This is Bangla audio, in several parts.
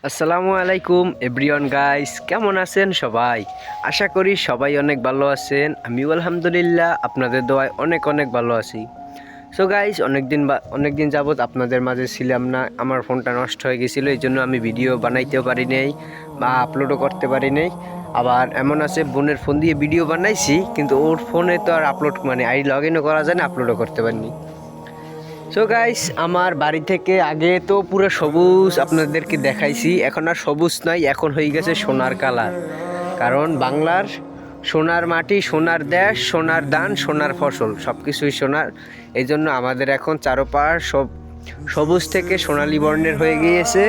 আসসালামু আলাইকুম এভরিওয়ান গাইস, কেমন আছেন সবাই? আশা করি সবাই অনেক ভালো আছেন। আমিও আলহামদুলিল্লাহ আপনাদের দোয়ায় অনেক অনেক ভালো আছি। সো গাইস, অনেক দিন যাবত আপনাদের মাঝে ছিলাম না। আমার ফোনটা নষ্ট হয়ে গেছিলো, এই জন্য আমি ভিডিও বানাইতেও পারি নাই বা আপলোডও করতে পারি নাই। আবার এমন আছে বোনের ফোন দিয়ে ভিডিও বানাইছি, কিন্তু ওর ফোনে তো আর আপলোড লগ ইনও করা যায় না, আপলোডও করতে পারিনি। সো গাইস, আমার বাড়ি থেকে আগে তো পুরো সবুজ আপনাদেরকে দেখাইছি, এখন আর সবুজ নয়, এখন হয়ে গেছে সোনার কালার। কারণ বাংলার সোনার মাটি, সোনার দেশ, সোনার ধান, সোনার ফসল, সব কিছুই সোনার। এই জন্য আমাদের এখন চারপাশ সব সবুজ থেকে সোনালী বর্ণের হয়ে গিয়েছে।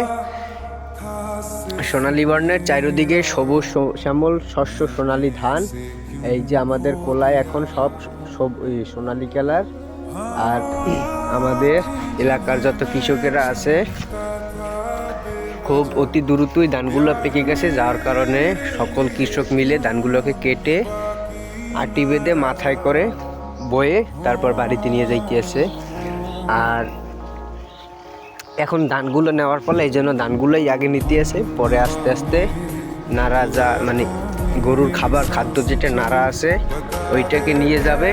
সোনালী বর্ণের চারিদিকে সবুজ শ্যামল শস্য, সোনালী ধান। এই যে আমাদের কোলায় এখন সব সোনালী কালার। আর আমাদের এলাকার যত কৃষকেরা আছে খুব অতি দ্রুতই ধানগুলো পেকে গেছে, যার কারণে সকল কৃষক মিলে ধানগুলোকে কেটে আটি বেঁধে মাথায় করে বয়ে তারপর বাড়িতে নিয়ে যাইতেছে। আর এখন ধানগুলো নেওয়ার ফলে এই জন্য ধানগুলোই আগে নিতে আসে, পরে আস্তে আস্তে নাড়া গরুর খাদ্য যেটা নাড়া আছে ওইটাকে নিয়ে যাবে।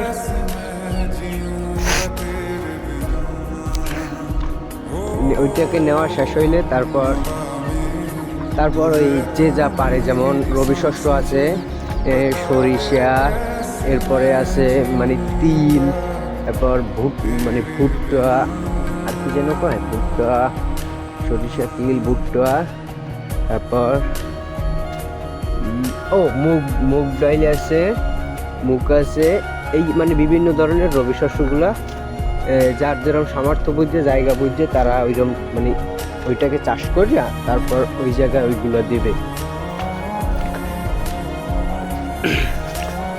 ওইটাকে নেওয়া শেষ হইলে তারপর ওই যে যা পারে, যেমন রবি শস্য আছে, সরিষা, এরপরে আছে তিল, তারপর ভুট্টা, আর কি যেন কয়, ভুট্টা, সরিষা, তিল, ভুট্টা, তারপর মুগ ডাইল আছে, মুগ আছে। এই বিভিন্ন ধরনের রবি শস্যগুলা যার যেরকম সামর্থ্য বুঝছে, জায়গা বুঝছে, তারা ওইরকম ওইটাকে চাষ করিয়া তারপর ওই জায়গায় ওইগুলো দেবে।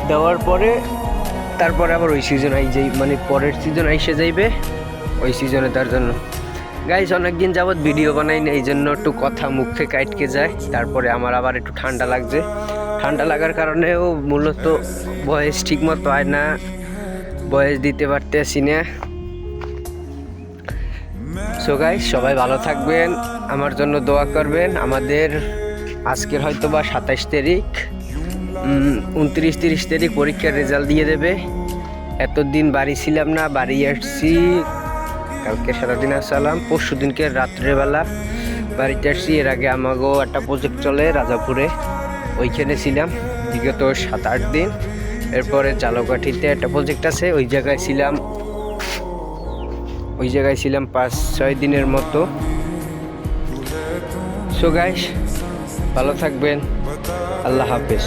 দেওয়ার পরে তারপরে আবার ওই সিজন পরের সিজন আইসে যাইবে, ওই সিজনে। তার জন্য গাইস, অনেকদিন যাবৎ ভিডিও বানাই না, এই জন্য একটু কথা মুখ থেকে আটকে যায়। তারপরে আমার আবার একটু ঠান্ডা লাগছে, ঠান্ডা লাগার কারণেও মূলত ভয়েস ঠিক মতো হয় না, ভয়েস দিতে পারতেছি না। সো গাইস, সবাই ভালো থাকবেন, আমার জন্য দোয়া করবেন। আমাদের আজকের হয়তো বা 27 তারিখ, 29-30 তারিখ পরীক্ষার রেজাল্ট দিয়ে দেবে। এতদিন বাড়ি ছিলাম না, বাড়ি আসছি কালকে সারাদিন আসলাম, পরশু দিনকে রাত্রেবেলা বাড়িতে আসছি। এর আগে আমাকেও একটা প্রজেক্ট চলে রাজাপুরে, ওইখানে ছিলাম বিগত 7-8 দিন। এরপরে জালকাঠিতে একটা প্রজেক্ট আছে, ওই জায়গায় ছিলাম 5-6 দিনের মতো। সো গাইস, ভালো থাকবেন, আল্লাহ হাফেজ।